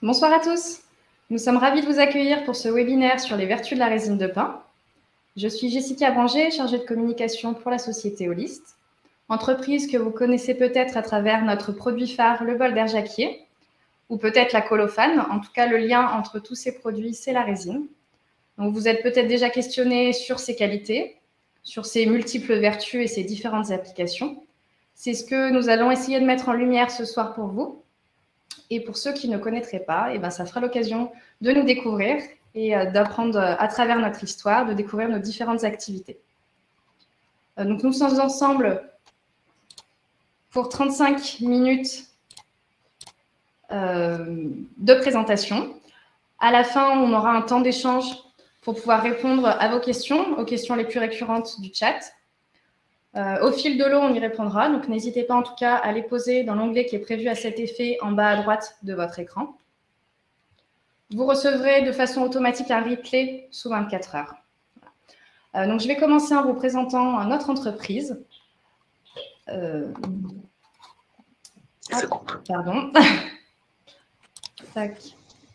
Bonsoir à tous. Nous sommes ravis de vous accueillir pour ce webinaire sur les vertus de la résine de pin. Je suis Jessica Branger, chargée de communication pour la société Holist, entreprise que vous connaissez peut-être à travers notre produit phare, le bol d'air Jacquier, ou peut-être la colophane. En tout cas, le lien entre tous ces produits, c'est la résine. Donc, vous êtes peut-être déjà questionné sur ses qualités, sur ses multiples vertus et ses différentes applications. C'est ce que nous allons essayer de mettre en lumière ce soir pour vous. Et pour ceux qui ne connaîtraient pas, ça fera l'occasion de nous découvrir et d'apprendre à travers notre histoire, de découvrir nos différentes activités. Donc nous sommes ensemble pour 35 minutes de présentation. À la fin, on aura un temps d'échange pour pouvoir répondre à vos questions, aux questions les plus récurrentes du chat. Au fil de l'eau, on y répondra, donc n'hésitez pas en tout cas à les poser dans l'onglet qui est prévu à cet effet en bas à droite de votre écran. Vous recevrez de façon automatique un replay sous 24 heures. Donc, je vais commencer en vous présentant notre entreprise. Pardon. Tac.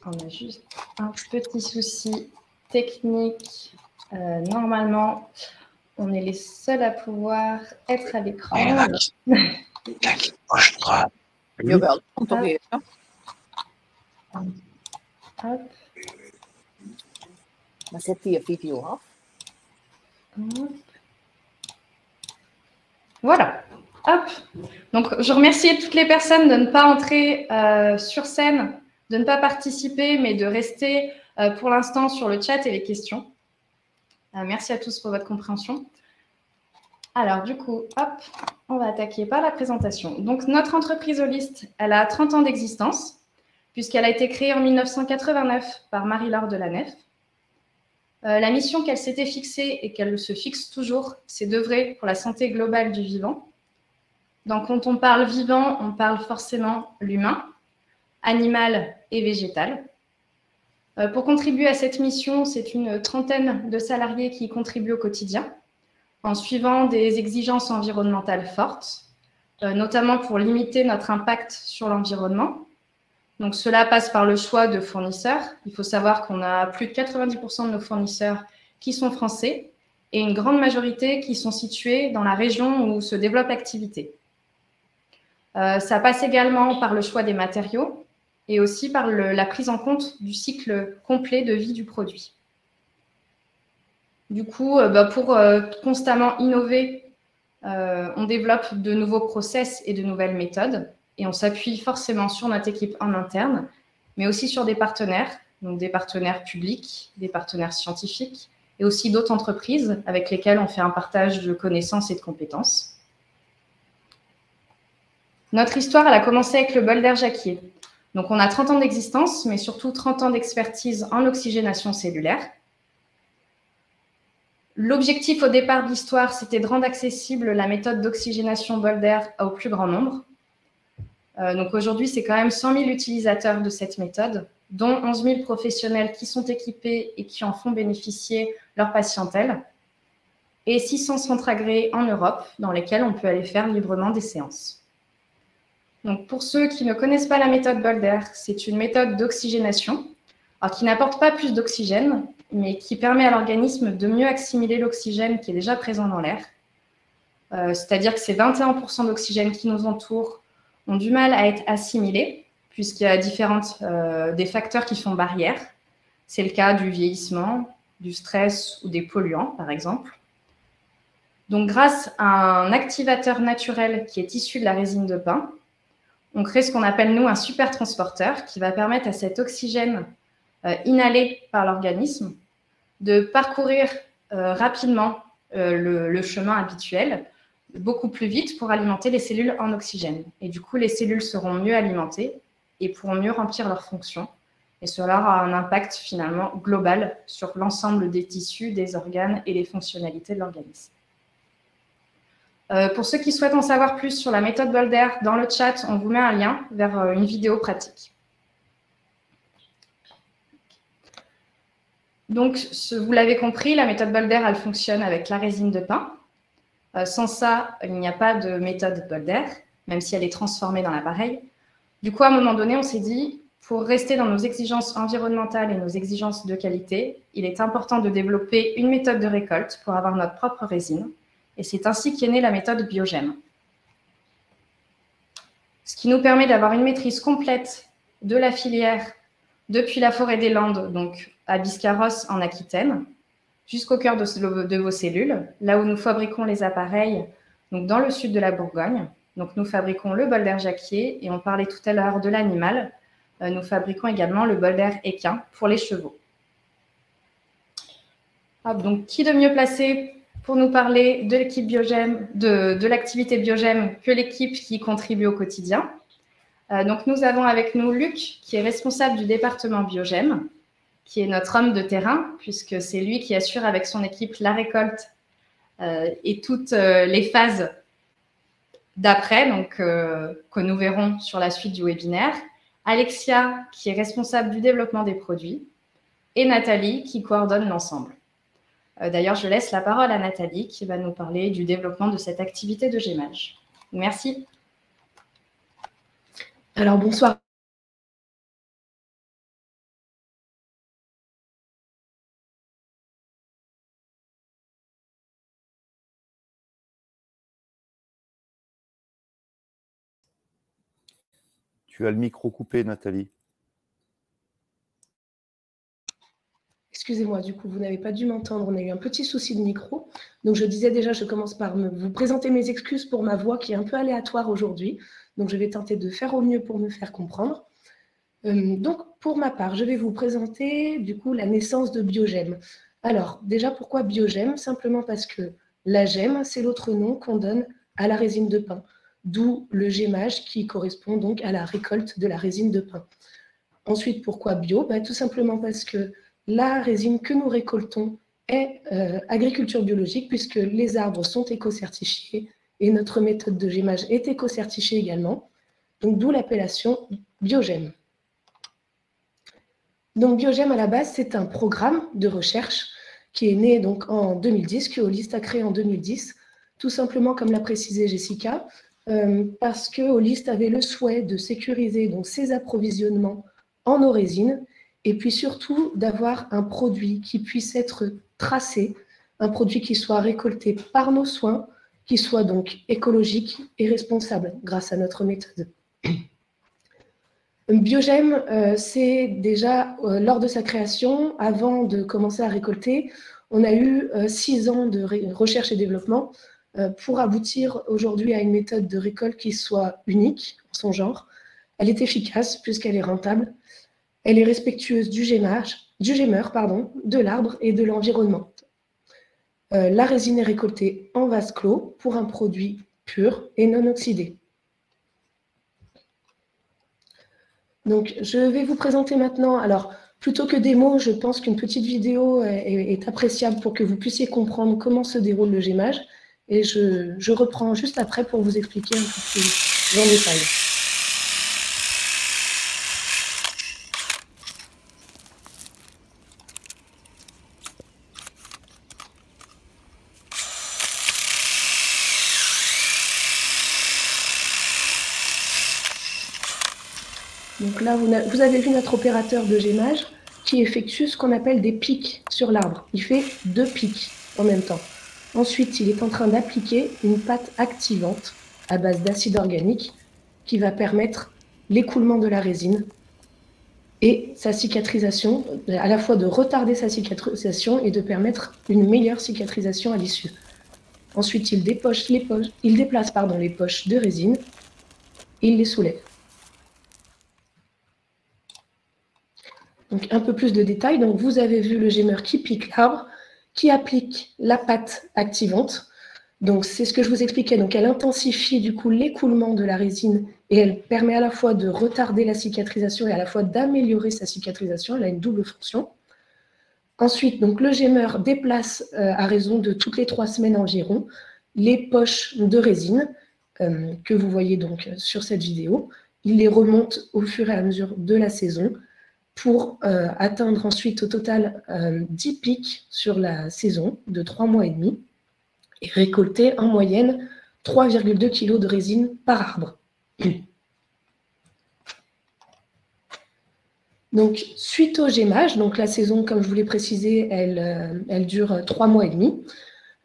On a juste un petit souci technique. Normalement, on est les seuls à pouvoir être à l'écran. Hop. Dan zet hij je video af. Voilà. Hop. Donc, je remercie toutes les personnes de ne pas entrer sur scène, de ne pas participer, mais de rester pour l'instant sur le chat et les questions. Merci à tous pour votre compréhension. Alors, du coup, hop, on va attaquer par la présentation. Donc, notre entreprise Holist, elle a 30 ans d'existence, puisqu'elle a été créée en 1989 par Marie-Laure Delanef. La mission qu'elle s'était fixée et qu'elle se fixe toujours, c'est d'œuvrer pour la santé globale du vivant. Donc, quand on parle vivant, on parle forcément l'humain, animal et végétal. Pour contribuer à cette mission, c'est une trentaine de salariés qui y contribuent au quotidien, en suivant des exigences environnementales fortes, notamment pour limiter notre impact sur l'environnement. Donc, cela passe par le choix de fournisseurs. Il faut savoir qu'on a plus de 90% de nos fournisseurs qui sont français et une grande majorité qui sont situés dans la région où se développe l'activité. Ça passe également par le choix des matériaux et aussi par la prise en compte du cycle complet de vie du produit. Du coup, pour constamment innover, on développe de nouveaux process et de nouvelles méthodes et on s'appuie forcément sur notre équipe en interne, mais aussi sur des partenaires, donc des partenaires publics, des partenaires scientifiques et aussi d'autres entreprises avec lesquelles on fait un partage de connaissances et de compétences. Notre histoire, elle a commencé avec le bol d'air Jacquier. Donc, on a 30 ans d'existence, mais surtout 30 ans d'expertise en oxygénation cellulaire. L'objectif au départ de l'histoire, c'était de rendre accessible la méthode d'oxygénation bol d'air au plus grand nombre. Donc aujourd'hui, c'est quand même 100 000 utilisateurs de cette méthode, dont 11 000 professionnels qui sont équipés et qui en font bénéficier leur patientèle, et 600 centres agréés en Europe dans lesquels on peut aller faire librement des séances. Donc pour ceux qui ne connaissent pas la méthode bol d'air, c'est une méthode d'oxygénation qui n'apporte pas plus d'oxygène, mais qui permet à l'organisme de mieux assimiler l'oxygène qui est déjà présent dans l'air. C'est-à-dire que ces 21% d'oxygène qui nous entourent ont du mal à être assimilés, puisqu'il y a des facteurs qui font barrière. C'est le cas du vieillissement, du stress ou des polluants, par exemple. Donc, grâce à un activateur naturel qui est issu de la résine de pin, on crée ce qu'on appelle, nous, un supertransporteur qui va permettre à cet oxygène inhalé par l'organisme de parcourir rapidement le chemin habituel, beaucoup plus vite pour alimenter les cellules en oxygène. Et du coup, les cellules seront mieux alimentées et pourront mieux remplir leurs fonctions. Et cela aura un impact finalement global sur l'ensemble des tissus, des organes et les fonctionnalités de l'organisme. Pour ceux qui souhaitent en savoir plus sur la méthode bol d'air, dans le chat, on vous met un lien vers une vidéo pratique. Donc, vous l'avez compris, la méthode bol d'air, elle fonctionne avec la résine de pin. Sans ça, il n'y a pas de méthode bol d'air, même si elle est transformée dans l'appareil. Du coup, à un moment donné, on s'est dit, Pour rester dans nos exigences environnementales et nos exigences de qualité, il est important de développer une méthode de récolte pour avoir notre propre résine. Et c'est ainsi qu'est née la méthode Biogem. Ce qui nous permet d'avoir une maîtrise complète de la filière depuis la forêt des Landes, donc à Biscarrosse en Aquitaine, jusqu'au cœur de vos cellules, là où nous fabriquons les appareils, donc dans le sud de la Bourgogne. Donc nous fabriquons le bolder jacquier et on parlait tout à l'heure de l'animal. Nous fabriquons également le bolder équin pour les chevaux. Donc qui de mieux placé pour nous parler de l'équipe Biogem, de l'activité Biogem que l'équipe qui contribue au quotidien. Donc nous avons avec nous Luc, qui est responsable du département Biogem, qui est notre homme de terrain, puisque c'est lui qui assure avec son équipe la récolte et toutes les phases d'après, donc que nous verrons sur la suite du webinaire. Alexia, qui est responsable du développement des produits, et Nathalie, qui coordonne l'ensemble. D'ailleurs, je laisse la parole à Nathalie, qui va nous parler du développement de cette activité de gémage. Merci. Alors, bonsoir. Tu as le micro coupé, Nathalie. Excusez-moi, du coup, vous n'avez pas dû m'entendre. On a eu un petit souci de micro. Donc, je disais déjà, je commence par vous présenter mes excuses pour ma voix qui est un peu aléatoire aujourd'hui. Donc, je vais tenter de faire au mieux pour me faire comprendre. Donc, pour ma part, je vais vous présenter, du coup, la naissance de Biogem. Alors, déjà, pourquoi Biogem? Simplement parce que la gemme, c'est l'autre nom qu'on donne à la résine de pin, d'où le gémage qui correspond donc à la récolte de la résine de pin. Ensuite, pourquoi bio? Tout simplement parce que la résine que nous récoltons est agriculture biologique, puisque les arbres sont éco-certifiés et notre méthode de gémage est éco-certifiée également. Donc, d'où l'appellation Biogem. Donc, Biogem, à la base, c'est un programme de recherche qui est né donc en 2010, que Holist a créé en 2010, tout simplement, comme l'a précisé Jessica, parce que Holist avait le souhait de sécuriser donc, ses approvisionnements en eau résine, et puis surtout d'avoir un produit qui puisse être tracé, un produit qui soit récolté par nos soins, qui soit donc écologique et responsable grâce à notre méthode. Biogem, c'est déjà, lors de sa création, avant de commencer à récolter, on a eu 6 ans de recherche et développement pour aboutir aujourd'hui à une méthode de récolte qui soit unique en son genre. Elle est efficace puisqu'elle est rentable. Elle est respectueuse du gémeur, de l'arbre et de l'environnement. La résine est récoltée en vase clos pour un produit pur et non oxydé. Donc, je vais vous présenter maintenant, alors, plutôt que des mots, je pense qu'une petite vidéo est appréciable pour que vous puissiez comprendre comment se déroule le gémage. Et je reprends juste après pour vous expliquer un peu plus en détail. Donc là, vous avez vu notre opérateur de gémage qui effectue ce qu'on appelle des pics sur l'arbre. Il fait 2 pics en même temps. Ensuite, il est en train d'appliquer une pâte activante à base d'acide organique qui va permettre l'écoulement de la résine et sa cicatrisation, à la fois de retarder sa cicatrisation et de permettre une meilleure cicatrisation à l'issue. Ensuite, il déplace les poches de résine et il les soulève. Donc, un peu plus de détails. Donc, vous avez vu le gémeur qui pique l'arbre, qui applique la pâte activante. Donc, c'est ce que je vous expliquais. Donc, elle intensifie du coup l'écoulement de la résine et elle permet à la fois de retarder la cicatrisation et à la fois d'améliorer sa cicatrisation. Elle a une double fonction. Ensuite, donc, le gémeur déplace à raison de toutes les 3 semaines environ les poches de résine que vous voyez donc sur cette vidéo. Il les remonte au fur et à mesure de la saison pour atteindre ensuite au total 10 pics sur la saison de 3 mois et demi et récolter en moyenne 3,2 kg de résine par arbre. Donc, suite au gémage, donc la saison, comme je vous l'ai précisé, elle dure 3 mois et demi.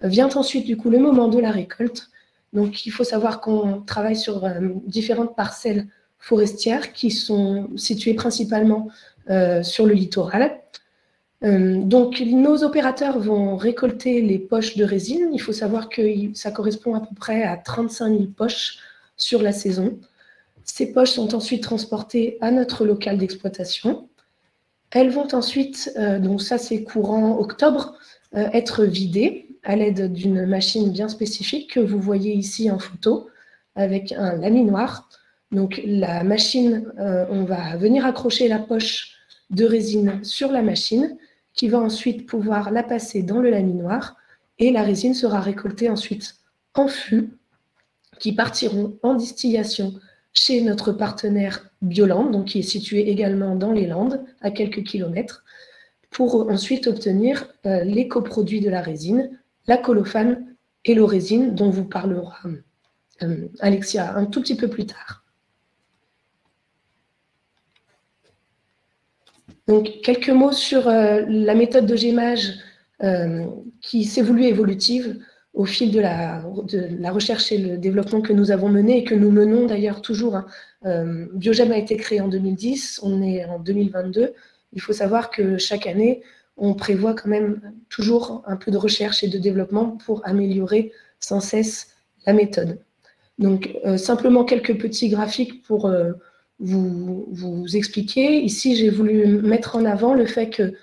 Vient ensuite, du coup, le moment de la récolte. Donc, il faut savoir qu'on travaille sur différentes parcelles forestières qui sont situées principalement sur le littoral. Donc, nos opérateurs vont récolter les poches de résine. Il faut savoir que ça correspond à peu près à 35 000 poches sur la saison. Ces poches sont ensuite transportées à notre local d'exploitation. Elles vont ensuite, donc ça c'est courant octobre, être vidées à l'aide d'une machine bien spécifique que vous voyez ici en photo avec un laminoir. Donc la machine, on va venir accrocher la poche de résine sur la machine qui va ensuite pouvoir la passer dans le laminoir et la résine sera récoltée ensuite en fûts qui partiront en distillation chez notre partenaire Bioland, donc qui est situé également dans les Landes, à quelques kilomètres, pour ensuite obtenir les coproduits de la résine, la colophane et l'orésine, dont vous parlera Alexia un tout petit peu plus tard. Donc, quelques mots sur la méthode de gémage qui s'est voulue évolutive au fil de la recherche et le développement que nous avons mené et que nous menons d'ailleurs toujours. Biogem a été créé en 2010, on est en 2022. Il faut savoir que chaque année, on prévoit quand même toujours un peu de recherche et de développement pour améliorer sans cesse la méthode. Donc, simplement quelques petits graphiques pour vous expliquer. Ici, j'ai voulu mettre en avant le fait que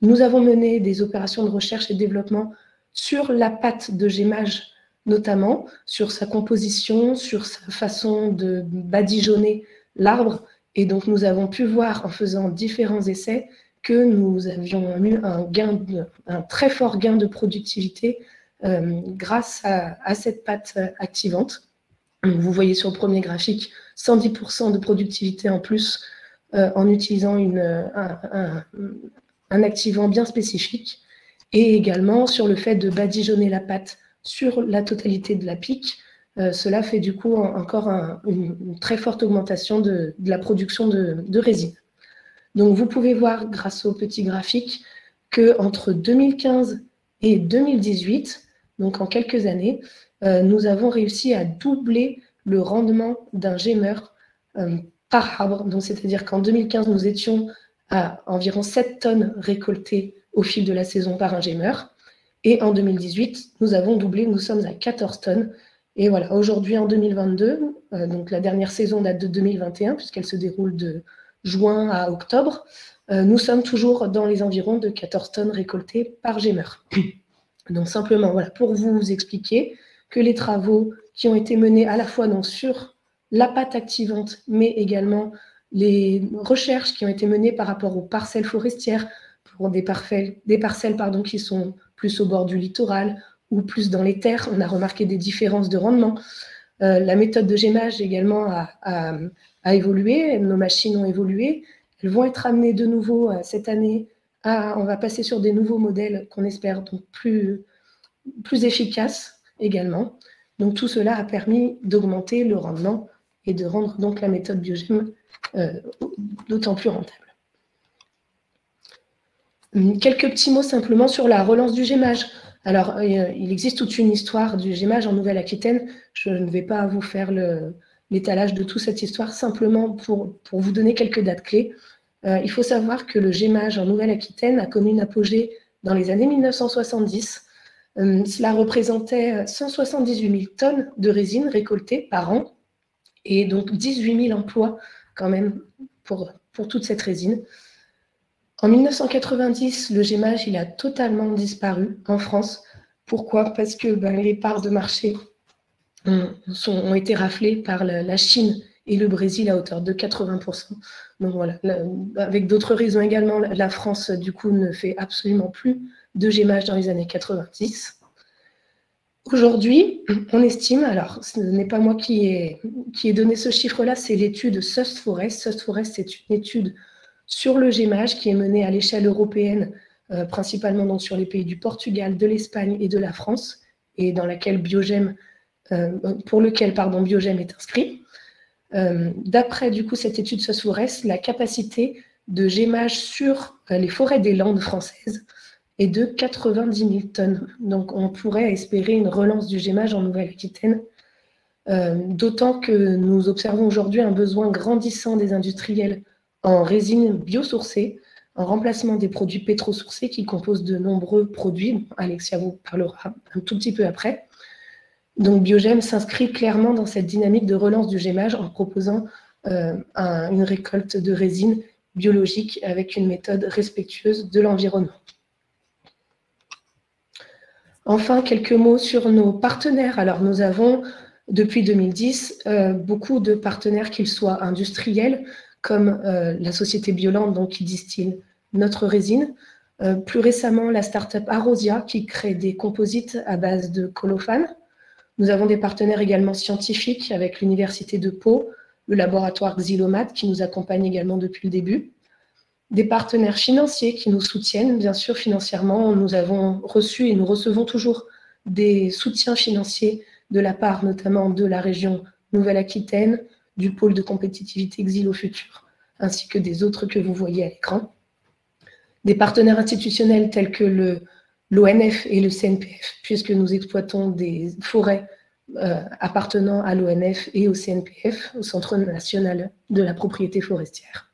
nous avons mené des opérations de recherche et de développement sur la pâte de gémage, notamment, sur sa composition, sur sa façon de badigeonner l'arbre. Et donc, nous avons pu voir, en faisant différents essais, que nous avions eu un très fort gain de productivité grâce à cette pâte activante. Vous voyez sur le premier graphique 110% de productivité en plus en utilisant un activant bien spécifique. Et également sur le fait de badigeonner la pâte sur la totalité de la pique. Cela fait du coup encore une très forte augmentation de la production de résine. Donc vous pouvez voir grâce au petit graphique qu'entre 2015 et 2018, donc en quelques années, nous avons réussi à doubler le rendement d'un gémeur par arbre. Donc c'est-à-dire qu'en 2015, nous étions à environ 7 tonnes récoltées au fil de la saison par un gémeur. Et en 2018, nous avons doublé, nous sommes à 14 tonnes. Et voilà, aujourd'hui en 2022, donc la dernière saison date de 2021, puisqu'elle se déroule de juin à octobre, nous sommes toujours dans les environs de 14 tonnes récoltées par gémeur. Donc simplement, voilà, pour vous expliquer que les travaux qui ont été menés à la fois donc, sur la pâte activante, mais également les recherches qui ont été menées par rapport aux parcelles forestières, pour des parcelles qui sont plus au bord du littoral ou plus dans les terres. On a remarqué des différences de rendement. La méthode de gémage également a évolué, nos machines ont évolué. Elles vont être amenées de nouveau cette année. On va passer sur des nouveaux modèles qu'on espère donc plus efficaces également. Donc tout cela a permis d'augmenter le rendement et de rendre donc la méthode Biogem d'autant plus rentable. Quelques petits mots simplement sur la relance du gémage. Alors, il existe toute une histoire du gémage en Nouvelle-Aquitaine. Je ne vais pas vous faire l'étalage de toute cette histoire, simplement pour vous donner quelques dates clés. Il faut savoir que le gémage en Nouvelle-Aquitaine a connu une apogée dans les années 1970. Cela représentait 178 000 tonnes de résine récoltées par an et donc 18 000 emplois quand même pour toute cette résine. En 1990, le gémage il a totalement disparu en France. Pourquoi? Parce que les parts de marché ont été raflées par la Chine et le Brésil à hauteur de 80%. Donc voilà, avec d'autres raisons également, la France du coup ne fait absolument plus de gémage dans les années 90. Aujourd'hui, on estime, alors ce n'est pas moi qui ai donné ce chiffre-là, c'est l'étude Sust Forest. Sust Forest, c'est une étude sur le gémage qui est menée à l'échelle européenne, principalement donc sur les pays du Portugal, de l'Espagne et de la France, et dans laquelle pour lequel Biogem est inscrit. D'après du coup cette étude Sust Forest, la capacité de gémage sur les forêts des Landes françaises est de 90 000 tonnes. Donc on pourrait espérer une relance du gémage en Nouvelle-Aquitaine, d'autant que nous observons aujourd'hui un besoin grandissant des industriels en résine biosourcée, en remplacement des produits pétrosourcés qui composent de nombreux produits. Alexia vous parlera un tout petit peu après. Donc Biogem s'inscrit clairement dans cette dynamique de relance du gémage en proposant une récolte de résine biologique avec une méthode respectueuse de l'environnement. Enfin, quelques mots sur nos partenaires. Alors, nous avons, depuis 2010, beaucoup de partenaires, qu'ils soient industriels, comme la société Bioland, donc, qui distille notre résine. Plus récemment, la start-up Arosia, qui crée des composites à base de colophane. Nous avons des partenaires également scientifiques avec l'Université de Pau, le laboratoire Xylomat, qui nous accompagne également depuis le début. Des partenaires financiers qui nous soutiennent, bien sûr, financièrement. Nous avons reçu et nous recevons toujours des soutiens financiers de la part notamment de la région Nouvelle-Aquitaine, du pôle de compétitivité Xylo Futur, ainsi que des autres que vous voyez à l'écran. Des partenaires institutionnels tels que l'ONF et le CNPF, puisque nous exploitons des forêts appartenant à l'ONF et au CNPF, au Centre national de la propriété forestière.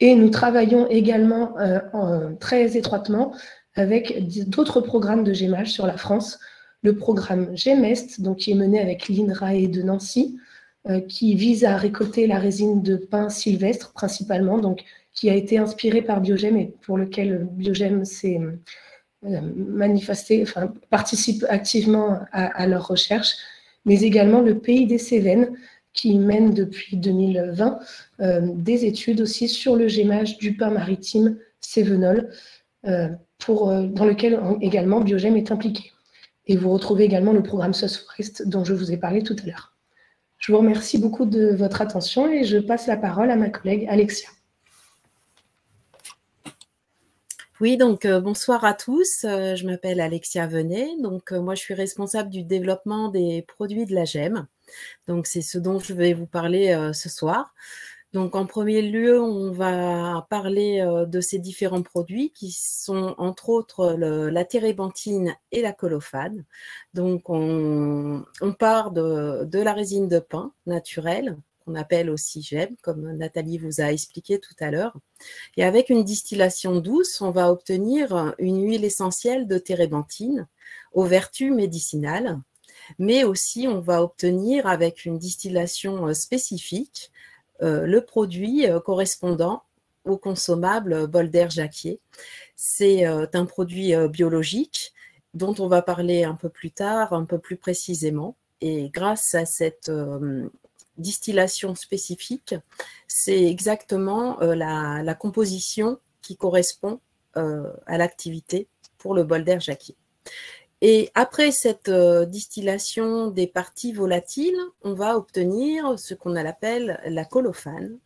Et nous travaillons également très étroitement avec d'autres programmes de gémage sur la France. Le programme GEMEST, donc, qui est mené avec l'INRAE de Nancy, qui vise à récolter la résine de pin sylvestre principalement, donc, qui a été inspiré par Biogem et pour lequel Biogem s'est manifesté, enfin, participe activement à leur recherche, mais également le Pays des Cévennes, qui mène depuis 2020 des études aussi sur le gémage du pin maritime cévenol, dans lequel également Biogem est impliqué. Et vous retrouvez également le programme SOS Forest dont je vous ai parlé tout à l'heure. Je vous remercie beaucoup de votre attention et je passe la parole à ma collègue Alexia. Oui, donc bonsoir à tous. Je m'appelle Alexia Venet. Donc moi, je suis responsable du développement des produits de la GEM. Donc c'est ce dont je vais vous parler ce soir. Donc en premier lieu, on va parler de ces différents produits qui sont entre autres la térébenthine et la colophane. Donc on part de la résine de pin naturelle, qu'on appelle aussi GEM, comme Nathalie vous a expliqué tout à l'heure. Et avec une distillation douce, on va obtenir une huile essentielle de térébenthine aux vertus médicinales, mais aussi on va obtenir avec une distillation spécifique le produit correspondant au consommable bol d'air jacquier. C'est un produit biologique dont on va parler un peu plus tard, un peu plus précisément. Et grâce à cette distillation spécifique, c'est exactement la composition qui correspond à l'activité pour le bol d'air jacquier. Et après cette distillation des parties volatiles, on va obtenir ce qu'on appelle la colophane.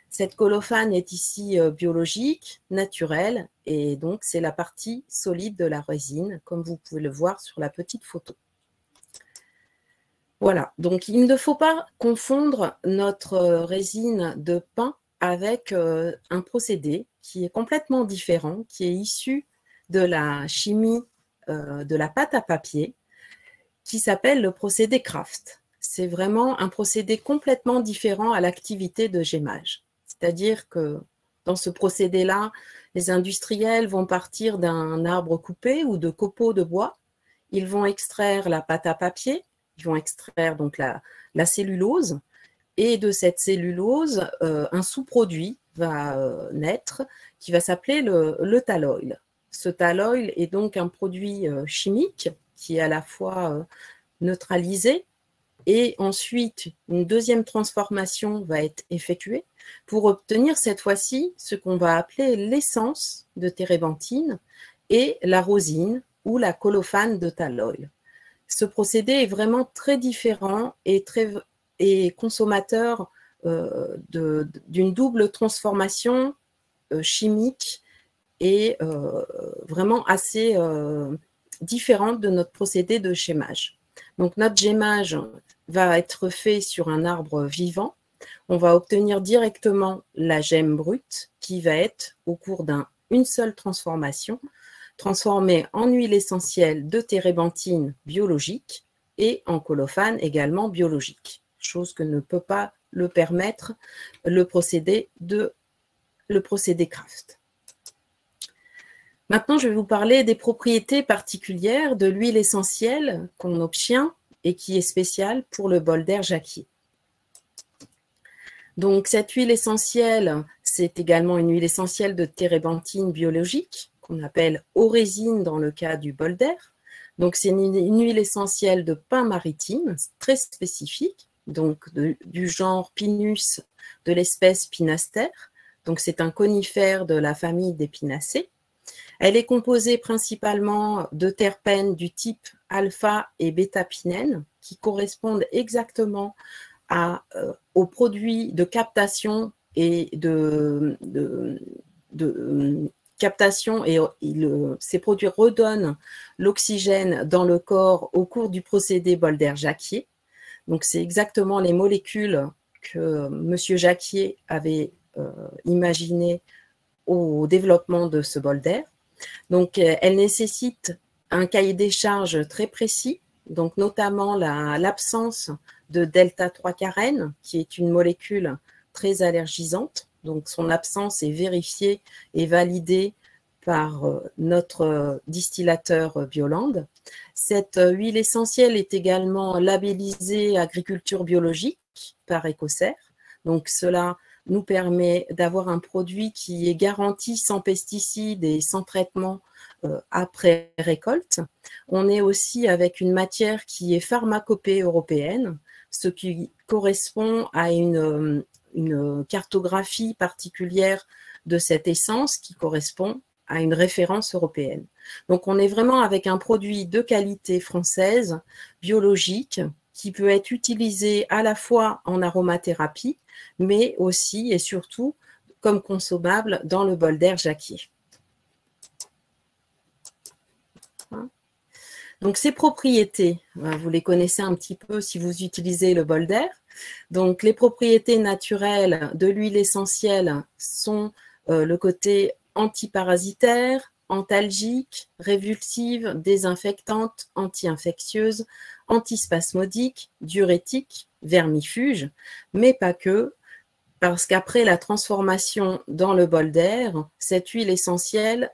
Cette colophane est ici biologique, naturelle, et donc c'est la partie solide de la résine, comme vous pouvez le voir sur la petite photo. Voilà, donc il ne faut pas confondre notre résine de pin avec un procédé qui est complètement différent, qui est issu de la chimie de la pâte à papier, qui s'appelle le procédé Kraft. C'est vraiment un procédé complètement différent à l'activité de gémage. C'est-à-dire que dans ce procédé-là, les industriels vont partir d'un arbre coupé ou de copeaux de bois. Ils vont extraire la pâte à papier, ils vont extraire donc la cellulose, et de cette cellulose, un sous-produit va naître qui va s'appeler le tall oil. Ce tall oil est donc un produit chimique qui est à la fois neutralisé et ensuite une deuxième transformation va être effectuée pour obtenir cette fois-ci ce qu'on va appeler l'essence de térébenthine et la rosine ou la colophane de tall oil. Ce procédé est vraiment très différent et consommateur d'une double transformation chimique et vraiment assez différente de notre procédé de gémage. Donc notre gémage va être fait sur un arbre vivant on va obtenir directement la gemme brute qui va être, au cours d'une seule transformation, transformée en huile essentielle de térébenthine biologique et en colophane également biologique, chose que ne peut pas le permettre le procédé Kraft. Maintenant, je vais vous parler des propriétés particulières de l'huile essentielle qu'on obtient et qui est spéciale pour le bol d'air jacquier. Donc, cette huile essentielle, c'est également une huile essentielle de térébenthine biologique qu'on appelle orésine dans le cas du bol d'air. Donc, c'est une huile essentielle de pin maritime très spécifique, donc du genre Pinus de l'espèce Pinaster. Donc, c'est un conifère de la famille des Pinacées. Elle est composée principalement de terpènes du type alpha et bêta-pinène qui correspondent exactement aux produits de captation et ces produits redonnent l'oxygène dans le corps au cours du procédé bol d'air jacquier. Donc, c'est exactement les molécules que M. Jacquier avait imaginées au développement de ce bol d'air. Donc, elle nécessite un cahier des charges très précis, donc notamment l'absence de delta-3-carène, qui est une molécule très allergisante. Donc, son absence est vérifiée et validée par notre distillateur Bioland. Cette huile essentielle est également labellisée agriculture biologique par Ecocer. Donc, cela nous permet d'avoir un produit qui est garanti sans pesticides et sans traitement après récolte. On est aussi avec une matière qui est pharmacopée européenne, ce qui correspond à une cartographie particulière de cette essence qui correspond à une référence européenne. Donc, on est vraiment avec un produit de qualité française, biologique, qui peut être utilisé à la fois en aromathérapie, mais aussi et surtout comme consommable dans le bol d'air jacquier. Donc, ces propriétés, vous les connaissez un petit peu si vous utilisez le bol d'air. Donc, les propriétés naturelles de l'huile essentielle sont le côté antiparasitaire, antalgique, révulsive, désinfectante, anti-infectieuse, antispasmodique, diurétique, vermifuge, mais pas que, parce qu'après la transformation dans le bol d'air, cette huile essentielle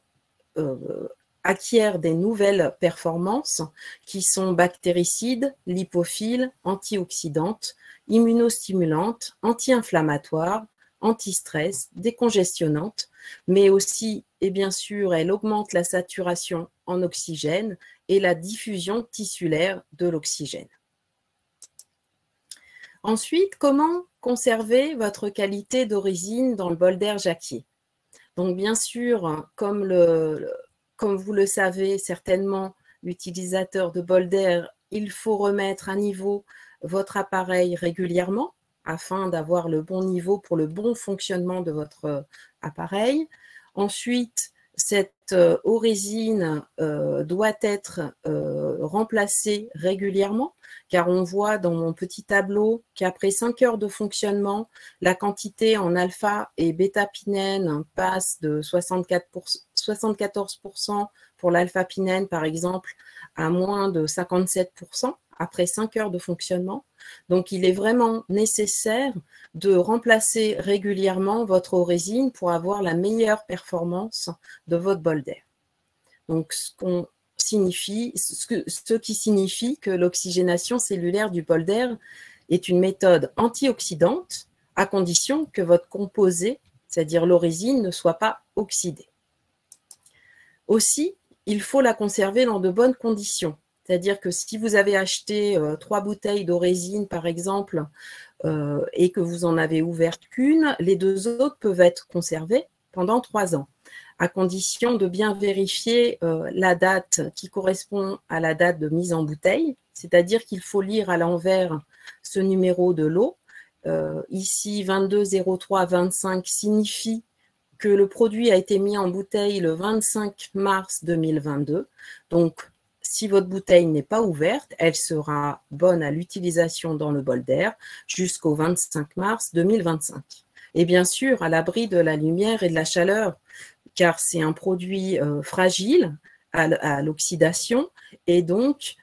acquiert des nouvelles performances qui sont bactéricides, lipophiles, antioxydantes, immunostimulantes, anti-inflammatoires, anti-stress, décongestionnantes, mais aussi, et bien sûr, elle augmente la saturation en oxygène et la diffusion tissulaire de l'oxygène. Ensuite, comment conserver votre qualité d'orésine dans le bol d'air jacquier? Donc, bien sûr, comme vous le savez certainement, l'utilisateur de bol d'air, il faut remettre à niveau votre appareil régulièrement afin d'avoir le bon niveau pour le bon fonctionnement de votre appareil. Ensuite, cette orésine doit être remplacée régulièrement, car on voit dans mon petit tableau qu'après 5 heures de fonctionnement, la quantité en alpha et bêta-pinène passe de 74% pour l'alpha-pinène, par exemple, à moins de 57% après 5 heures de fonctionnement. Donc, il est vraiment nécessaire de remplacer régulièrement votre orésine pour avoir la meilleure performance de votre bol d'air. Donc, ce qui signifie que l'oxygénation cellulaire du bol d'air est une méthode antioxydante à condition que votre composé, c'est-à-dire l'orésine, ne soit pas oxydé. Aussi, il faut la conserver dans de bonnes conditions. C'est-à-dire que si vous avez acheté 3 bouteilles d'orésine, par exemple, et que vous en avez ouvert qu'une, les 2 autres peuvent être conservées pendant 3 ans, à condition de bien vérifier la date qui correspond à la date de mise en bouteille, c'est-à-dire qu'il faut lire à l'envers ce numéro de lot. Ici, 220325 signifie que le produit a été mis en bouteille le 25 mars 2022. Donc, si votre bouteille n'est pas ouverte, elle sera bonne à l'utilisation dans le bol d'air jusqu'au 25 mars 2025. Et bien sûr, à l'abri de la lumière et de la chaleur, car c'est un produit fragile à l'oxydation. Et donc,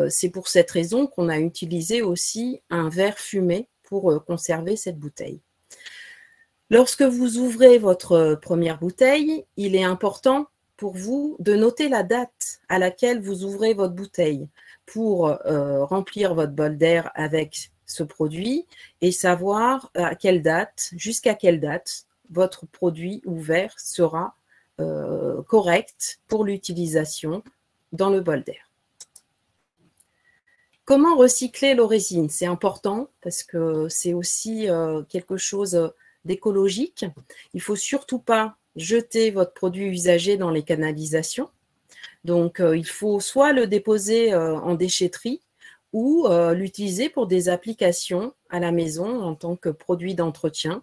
c'est pour cette raison qu'on a utilisé aussi un verre fumé pour conserver cette bouteille. Lorsque vous ouvrez votre première bouteille, il est important pour vous de noter la date à laquelle vous ouvrez votre bouteille pour remplir votre bol d'air avec ce produit et savoir à quelle date, jusqu'à quelle date, votre produit ouvert sera correct pour l'utilisation dans le bol d'air. Comment recycler l'orésine? C'est important parce que c'est aussi quelque chose d'écologique. Il ne faut surtout pas jeter votre produit usagé dans les canalisations. Donc, il faut soit le déposer en déchetterie ou l'utiliser pour des applications à la maison en tant que produit d'entretien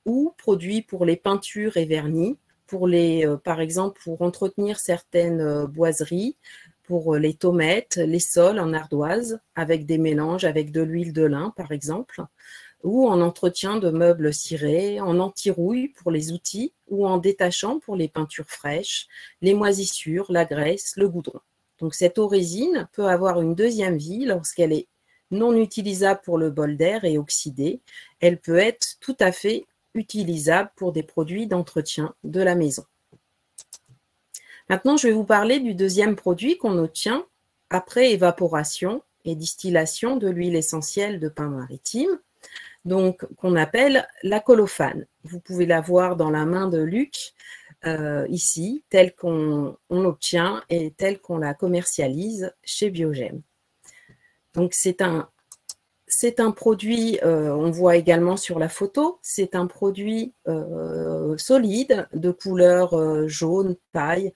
ou produit pour les peintures et vernis, pour par exemple pour entretenir certaines boiseries, pour les tomates, les sols en ardoise, avec des mélanges avec de l'huile de lin par exemple, ou en entretien de meubles cirés, en anti-rouille pour les outils ou en détachant pour les peintures fraîches, les moisissures, la graisse, le goudron. Donc cette orésine peut avoir une deuxième vie lorsqu'elle est non utilisable pour le bol d'air et oxydée. Elle peut être tout à fait utilisable pour des produits d'entretien de la maison. Maintenant, je vais vous parler du deuxième produit qu'on obtient après évaporation et distillation de l'huile essentielle de pin maritime, donc qu'on appelle la colophane. Vous pouvez la voir dans la main de Luc, ici, telle qu'on l'obtient et telle qu'on la commercialise chez Biogem. Donc c'est un produit, on voit également sur la photo, c'est un produit solide de couleur jaune paille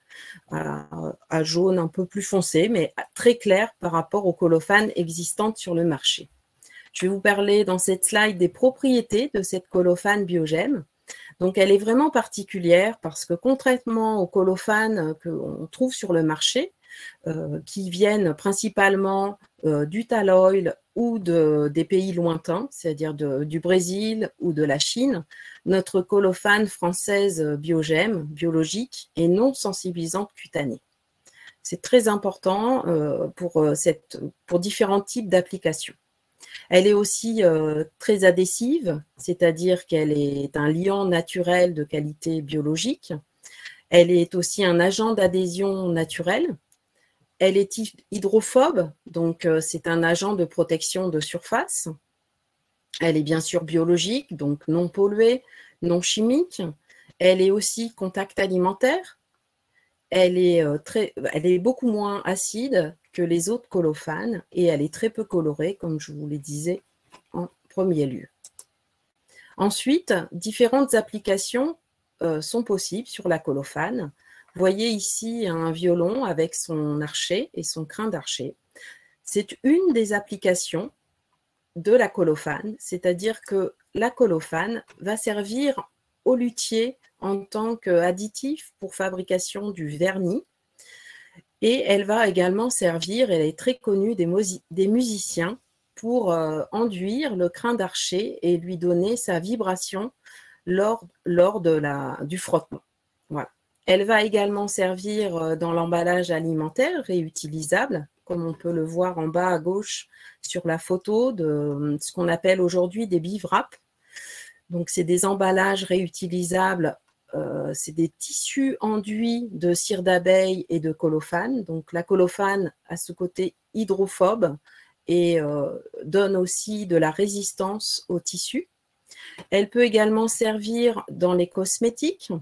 à jaune un peu plus foncé, mais très clair par rapport aux colophanes existantes sur le marché. Je vais vous parler dans cette slide des propriétés de cette colophane Biogem. Donc, elle est vraiment particulière parce que contrairement aux colophanes qu'on trouve sur le marché, qui viennent principalement du tall oil ou des pays lointains, c'est-à-dire du Brésil ou de la Chine, notre colophane française Biogem, biologique, est non sensibilisante cutanée. C'est très important pour différents types d'applications. Elle est aussi très adhésive, c'est-à-dire qu'elle est un liant naturel de qualité biologique. Elle est aussi un agent d'adhésion naturel. Elle est hydrophobe, donc c'est un agent de protection de surface. Elle est bien sûr biologique, donc non polluée, non chimique. Elle est aussi contact alimentaire. Elle est beaucoup moins acide que les autres colophanes et elle est très peu colorée, comme je vous le disais en premier lieu. Ensuite, différentes applications sont possibles sur la colophane. Vous voyez ici un violon avec son archet et son crin d'archet. C'est une des applications de la colophane, c'est-à-dire que la colophane va servir au luthier en tant qu'additif pour fabrication du vernis. Et elle va également servir, elle est très connue des musiciens, pour enduire le crin d'archet et lui donner sa vibration lors du frottement. Voilà. Elle va également servir dans l'emballage alimentaire réutilisable, comme on peut le voir en bas à gauche sur la photo de ce qu'on appelle aujourd'hui des bivraps. Donc, c'est des emballages réutilisables. C'est des tissus enduits de cire d'abeille et de colophane. Donc, la colophane a ce côté hydrophobe et donne aussi de la résistance au tissu. Elle peut également servir dans les cosmétiques.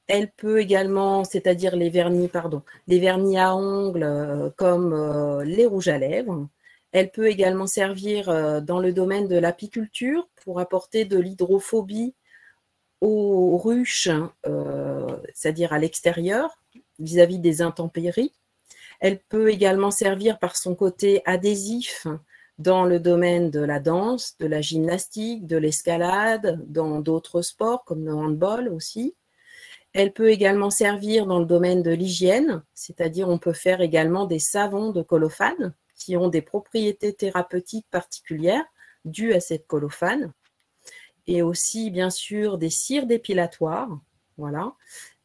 Elle peut également, c'est-à-dire les vernis à ongles comme les rouges à lèvres. Elle peut également servir dans le domaine de l'apiculture pour apporter de l'hydrophobie aux ruches, c'est-à-dire à l'extérieur, vis-à-vis des intempéries. Elle peut également servir par son côté adhésif dans le domaine de la danse, de la gymnastique, de l'escalade, dans d'autres sports comme le handball aussi. Elle peut également servir dans le domaine de l'hygiène, c'est-à-dire on peut faire également des savons de colophane qui ont des propriétés thérapeutiques particulières dues à cette colophane, et aussi bien sûr des cires dépilatoires, voilà.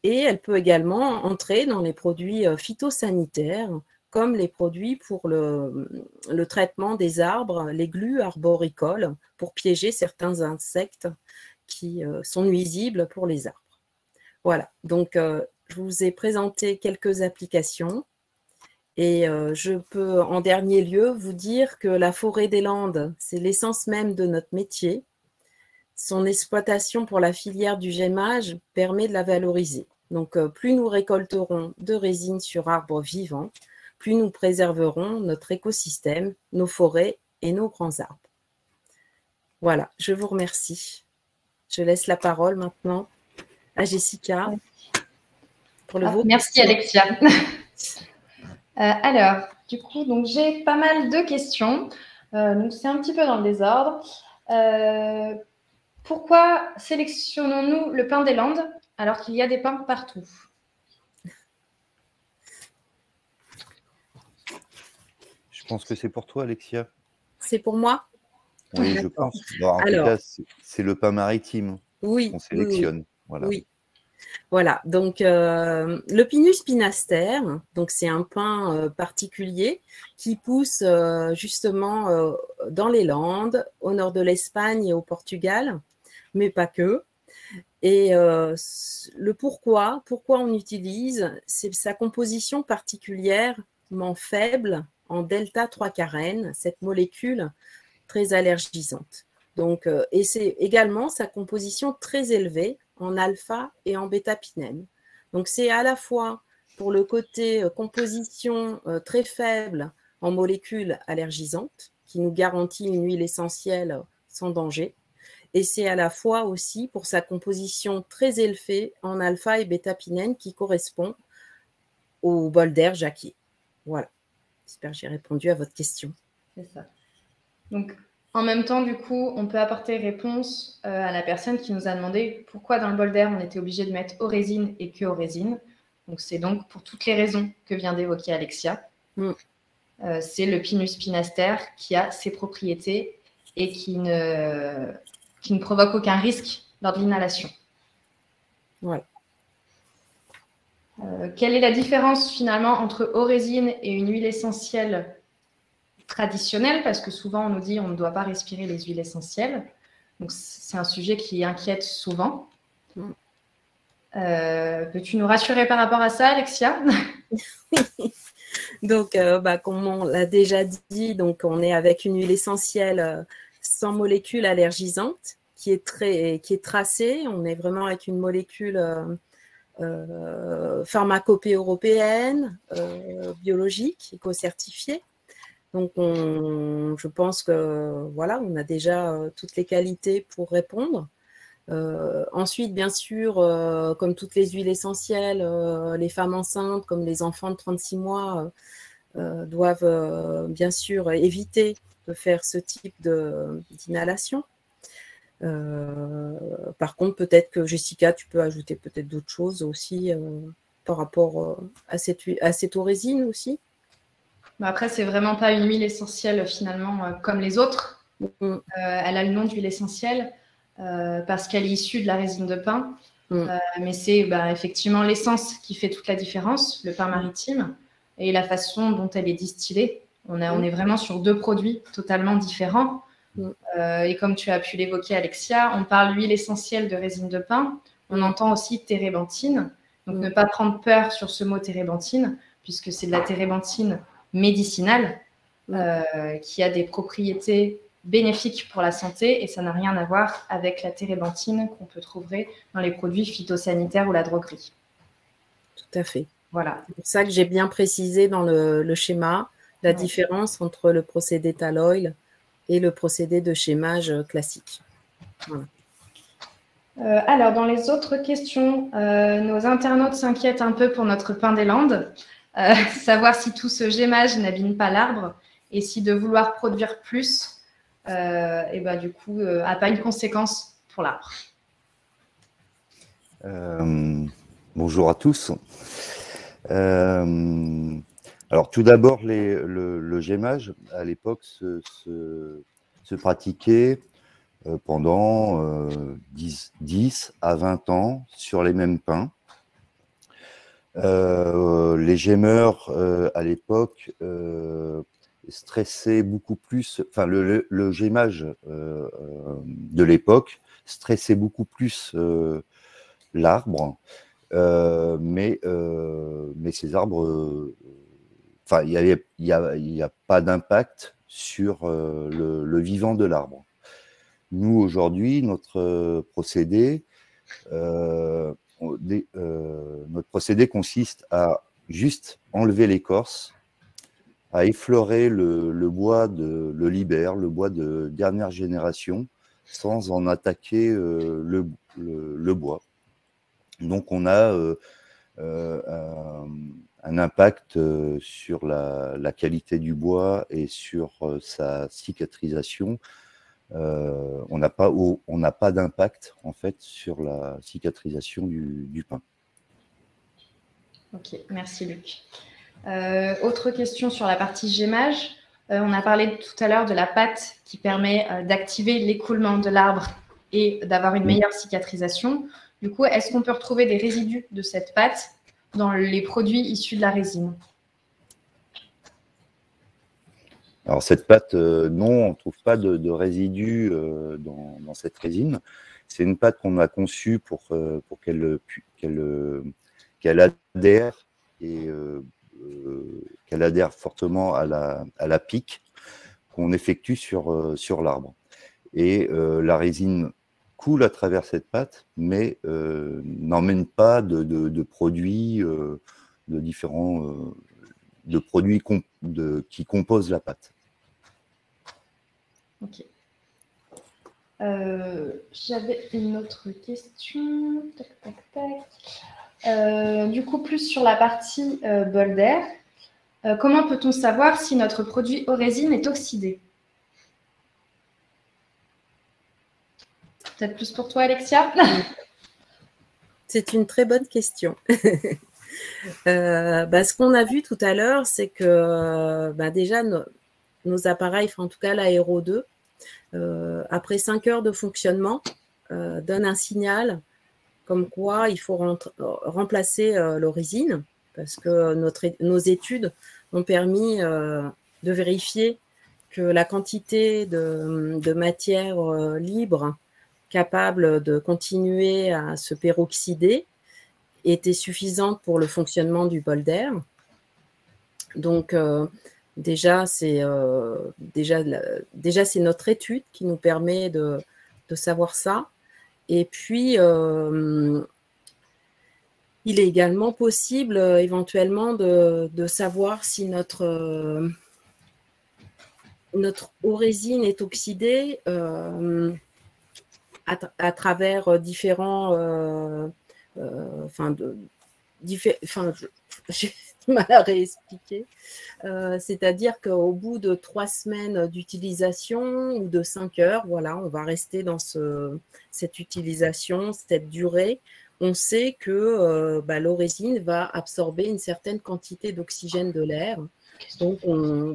Et elle peut également entrer dans les produits phytosanitaires, comme les produits pour le traitement des arbres, les glues arboricoles, pour piéger certains insectes qui sont nuisibles pour les arbres. Voilà, donc je vous ai présenté quelques applications et je peux en dernier lieu vous dire que la forêt des Landes, c'est l'essence même de notre métier. Son exploitation pour la filière du gémage permet de la valoriser. Donc plus nous récolterons de résine sur arbres vivants, plus nous préserverons notre écosystème, nos forêts et nos grands arbres. Voilà, je vous remercie. Je laisse la parole maintenant à Jessica pour le vôtre. Merci Alexia. Alors, du coup, donc j'ai pas mal de questions. Donc c'est un petit peu dans le désordre. Pourquoi sélectionnons-nous le pin des Landes alors qu'il y a des pins partout? Je pense que c'est pour toi, Alexia. C'est pour moi? Oui, je pense. Bon, en tout cas, c'est le pin maritime qu'on sélectionne. Oui, voilà. Oui. Voilà, donc le Pinus pinaster, donc c'est un pin particulier qui pousse justement dans les Landes, au nord de l'Espagne et au Portugal, mais pas que. Et le pourquoi on utilise, c'est sa composition particulièrement faible en delta 3-carène, cette molécule très allergisante. Donc, et c'est également sa composition très élevée en alpha et en bêta-pinène. Donc, c'est à la fois pour le côté composition très faible en molécules allergisantes, qui nous garantit une huile essentielle sans danger, et c'est à la fois aussi pour sa composition très élevée en alpha et bêta-pinène qui correspond au bol d'air jacquier. Voilà. J'espère que j'ai répondu à votre question. C'est ça. Donc, en même temps, du coup, on peut apporter réponse à la personne qui nous a demandé pourquoi dans le bol d'air, on était obligé de mettre orésine et que orésine. Donc, c'est donc pour toutes les raisons que vient d'évoquer Alexia. C'est le Pinus pinaster qui a ses propriétés et qui ne provoque aucun risque lors de l'inhalation. Voilà. Quelle est la différence finalement entre orésine et une huile essentielle traditionnelle, parce que souvent on nous dit on ne doit pas respirer les huiles essentielles. Donc c'est un sujet qui inquiète souvent. Peux-tu nous rassurer par rapport à ça, Alexia? Donc, comme on l'a déjà dit, donc on est avec une huile essentielle sans molécule énergisante qui est tracée. On est vraiment avec une molécule pharmacopée européenne, biologique, éco-certifiée. Donc, je pense que voilà, on a déjà toutes les qualités pour répondre. Ensuite, bien sûr, comme toutes les huiles essentielles, les femmes enceintes comme les enfants de 36 mois doivent bien sûr éviter de faire ce type d'inhalation. Par contre, peut-être que Jessica, tu peux ajouter peut-être d'autres choses aussi par rapport à cette orésine aussi. Après, c'est vraiment pas une huile essentielle finalement comme les autres. Elle a le nom d'huile essentielle parce qu'elle est issue de la résine de pin. Mais c'est effectivement l'essence qui fait toute la différence, le pin maritime, et la façon dont elle est distillée. On est vraiment sur deux produits totalement différents. Et comme tu as pu l'évoquer, Alexia, on parle d'huile essentielle de résine de pin. On entend aussi térébenthine. Donc, ne pas prendre peur sur ce mot térébenthine, puisque c'est de la térébenthine médicinale qui a des propriétés bénéfiques pour la santé, et ça n'a rien à voir avec la térébenthine qu'on peut trouver dans les produits phytosanitaires ou la droguerie. Tout à fait. Voilà. C'est pour ça que j'ai bien précisé dans le schéma la différence entre le procédé Tall-Oil et le procédé de schémage classique. Voilà. Alors, dans les autres questions, nos internautes s'inquiètent un peu pour notre pin des Landes, savoir si tout ce gémage n'abîme pas l'arbre et si de vouloir produire plus, du coup, n'a pas une conséquence pour l'arbre. Bonjour à tous. Alors tout d'abord, le gémage, à l'époque, se pratiquait pendant 10 à 20 ans sur les mêmes pins. Les gémeurs, à l'époque, stressaient beaucoup plus, enfin le gémage de l'époque stressait beaucoup plus l'arbre, mais ces arbres, enfin, il n'y a pas d'impact sur le vivant de l'arbre. Nous, aujourd'hui, notre procédé consiste à juste enlever l'écorce, à effleurer le bois le libère, le bois de dernière génération, sans en attaquer le bois. Donc, on a un impact sur la qualité du bois et sur sa cicatrisation. On n'a pas d'impact en fait sur la cicatrisation du pin. Ok, merci Luc. Autre question sur la partie gémage. On a parlé tout à l'heure de la pâte qui permet d'activer l'écoulement de l'arbre et d'avoir une meilleure cicatrisation. Du coup, est-ce qu'on peut retrouver des résidus de cette pâte dans les produits issus de la résine? Alors cette pâte, non, on ne trouve pas de résidus dans cette résine. C'est une pâte qu'on a conçue pour qu'elle adhère et qu'elle adhère fortement à la pique qu'on effectue sur l'arbre. Et la résine coule à travers cette pâte, mais n'emmène pas de produits, de différents de produits qui composent la pâte. Ok. J'avais une autre question. Tac, tac, tac. Du coup, plus sur la partie bol d'air. Comment peut-on savoir si notre produit Orésine est oxydé? Peut-être plus pour toi, Alexia. C'est une très bonne question. Ce qu'on a vu tout à l'heure, c'est que déjà nos appareils, en tout cas l'Aéro 2, après 5 heures de fonctionnement, donne un signal comme quoi il faut remplacer l'orésine, parce que nos études ont permis de vérifier que la quantité de matière libre capable de continuer à se peroxyder était suffisante pour le fonctionnement du bol d'air. Donc, déjà, c'est notre étude qui nous permet de savoir ça. Et puis, il est également possible éventuellement de savoir si notre orésine est oxydée à travers différents... j'ai du mal à réexpliquer. C'est-à-dire qu'au bout de 3 semaines d'utilisation ou de 5 heures, voilà, on va rester dans cette utilisation, cette durée. On sait que l'orésine va absorber une certaine quantité d'oxygène de l'air. Donc,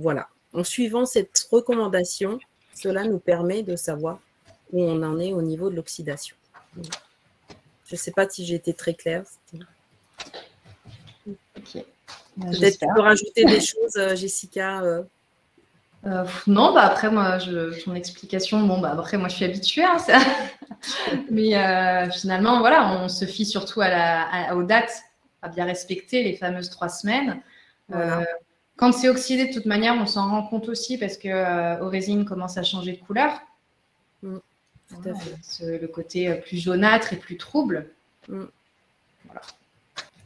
voilà. En suivant cette recommandation, cela nous permet de savoir où on en est au niveau de l'oxydation. Je ne sais pas si j'ai été très claire. Okay. Peut-être tu peux rajouter des choses, Jessica. Non, après, moi, ton explication, après, moi, je suis habituée. Hein, mais finalement, voilà, on se fie surtout aux dates, à bien respecter les fameuses 3 semaines. Voilà. Quand c'est oxydé, de toute manière, on s'en rend compte aussi parce que Orésine commence à changer de couleur. Tout à fait. Le côté plus jaunâtre et plus trouble. Voilà.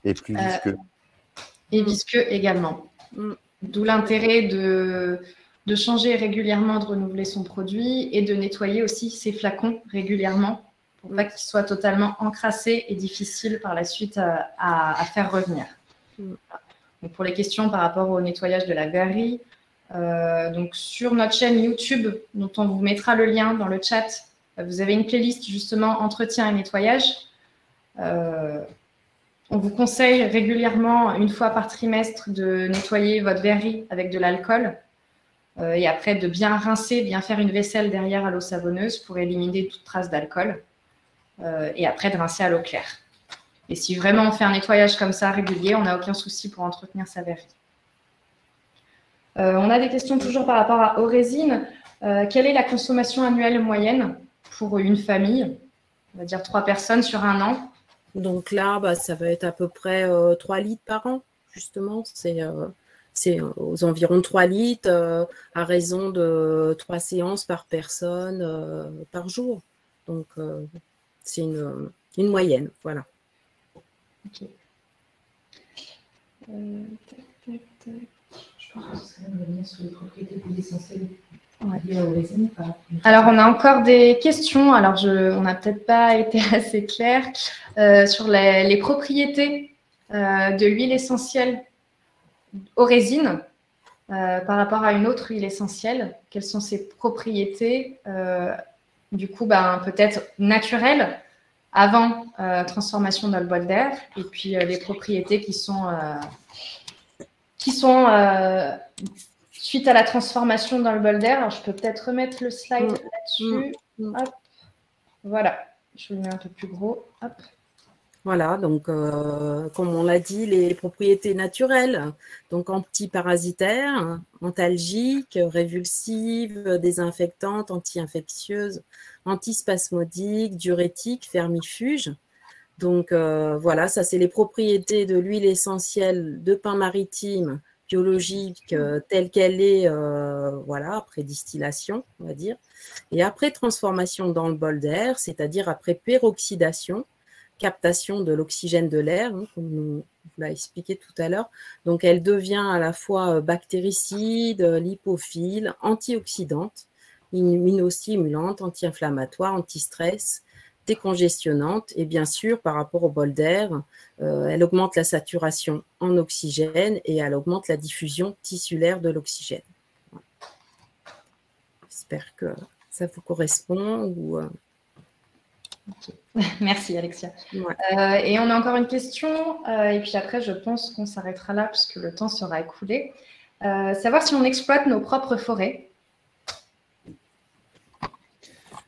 Et plus visqueux. Et visqueux également. D'où l'intérêt de changer régulièrement, de renouveler son produit et de nettoyer aussi ses flacons régulièrement pour pas qu'ils soient totalement encrassés et difficiles par la suite à faire revenir. Donc pour les questions par rapport au nettoyage de la verrerie, donc sur notre chaîne YouTube, dont on vous mettra le lien dans le chat, vous avez une playlist justement entretien et nettoyage. On vous conseille régulièrement, une fois par trimestre, de nettoyer votre verrerie avec de l'alcool et après de bien rincer, bien faire une vaisselle derrière à l'eau savonneuse pour éliminer toute trace d'alcool et après de rincer à l'eau claire. Et si vraiment on fait un nettoyage comme ça régulier, on n'a aucun souci pour entretenir sa verrerie. On a des questions toujours par rapport aux résines. Quelle est la consommation annuelle moyenne pour une famille? On va dire 3 personnes sur un an. Donc là, bah, ça va être à peu près 3 litres par an, justement. C'est aux environs de 3 litres à raison de 3 séances par personne par jour. Donc, c'est une moyenne, voilà. Ok. Je pense que ça va revenir sur les propriétés plus essentielles. Ouais. Alors, on a encore des questions. Alors, on n'a peut-être pas été assez clair sur les propriétés de l'huile essentielle aux résines par rapport à une autre huile essentielle. Quelles sont ses propriétés du coup, peut-être naturelles avant transformation dans le bol d'air et puis les propriétés qui sont suite à la transformation dans le bol d'air. Alors, je peux peut-être remettre le slide là-dessus. Hop. Voilà, je le mets un peu plus gros. Hop. Voilà, donc comme on l'a dit, les propriétés naturelles, donc antiparasitaires, antalgiques, révulsives, désinfectantes, anti-infectieuses, antispasmodiques, diurétiques, fermifuges. Donc voilà, ça c'est les propriétés de l'huile essentielle de pin maritime biologique telle qu'elle est, voilà, après distillation, on va dire. Et après transformation dans le bol d'air, c'est-à-dire après peroxydation, captation de l'oxygène de l'air, hein, comme on l'a expliqué tout à l'heure. Donc, elle devient à la fois bactéricide, lipophile, antioxydante, immunostimulante, anti-inflammatoire, anti-stress, décongestionnante. Et bien sûr, par rapport au bol d'air, elle augmente la saturation en oxygène et elle augmente la diffusion tissulaire de l'oxygène. Voilà. J'espère que ça vous correspond. Okay. Merci Alexia. Ouais. Et on a encore une question, et puis après je pense qu'on s'arrêtera là puisque le temps sera écoulé. Savoir si on exploite nos propres forêts.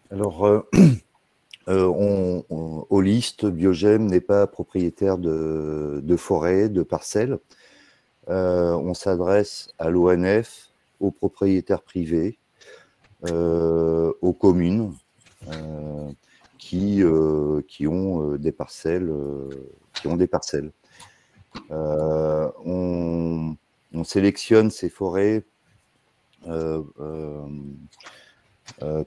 Alors, Holiste, Biogem n'est pas propriétaire de forêts, de parcelles. On s'adresse à l'ONF, aux propriétaires privés, aux communes. Qui ont des parcelles, on sélectionne ces forêts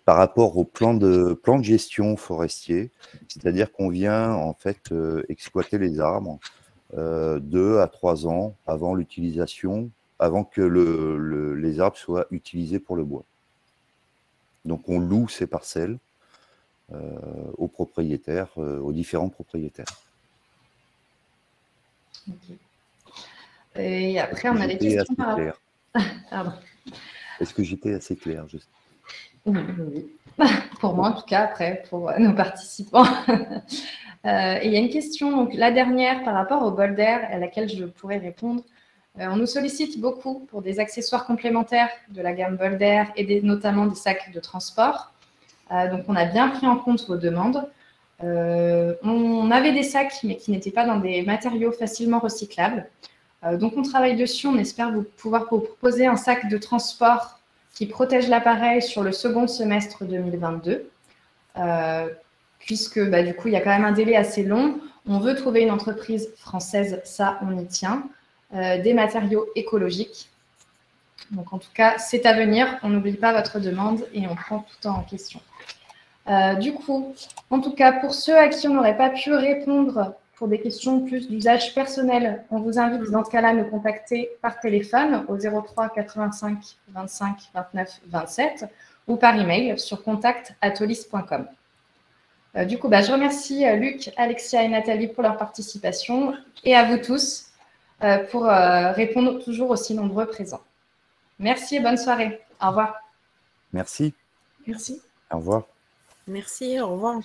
par rapport au plan de gestion forestier, c'est-à-dire qu'on vient en fait exploiter les arbres 2 à 3 ans avant l'utilisation, avant que les arbres soient utilisés pour le bois. Donc on loue ces parcelles aux propriétaires, aux différents propriétaires. Okay. Et après, on a des questions par rapport. Pardon. Est-ce que j'étais assez clair? Oui. Pour moi, en tout cas, après, pour nos participants. Et il y a une question, donc, la dernière, par rapport au bol d'air, à laquelle je pourrais répondre. On nous sollicite beaucoup pour des accessoires complémentaires de la gamme bol d'air et notamment des sacs de transport. Donc, on a bien pris en compte vos demandes. On avait des sacs, mais qui n'étaient pas dans des matériaux facilement recyclables. Donc, on travaille dessus. On espère pouvoir vous proposer un sac de transport qui protège l'appareil sur le second semestre 2022. Puisque, du coup, il y a quand même un délai assez long. On veut trouver une entreprise française, ça, on y tient. Des matériaux écologiques. Donc, en tout cas, c'est à venir. On n'oublie pas votre demande et on prend tout en question. Du coup, en tout cas, pour ceux à qui on n'aurait pas pu répondre pour des questions plus d'usage personnel, on vous invite dans ce cas-là à nous contacter par téléphone au 03 85 25 29 27 ou par email sur contact@holist.com. Du coup, je remercie Luc, Alexia et Nathalie pour leur participation et à vous tous pour répondre toujours aussi nombreux présents. Merci et bonne soirée. Au revoir. Merci. Merci. Au revoir. Merci, au revoir.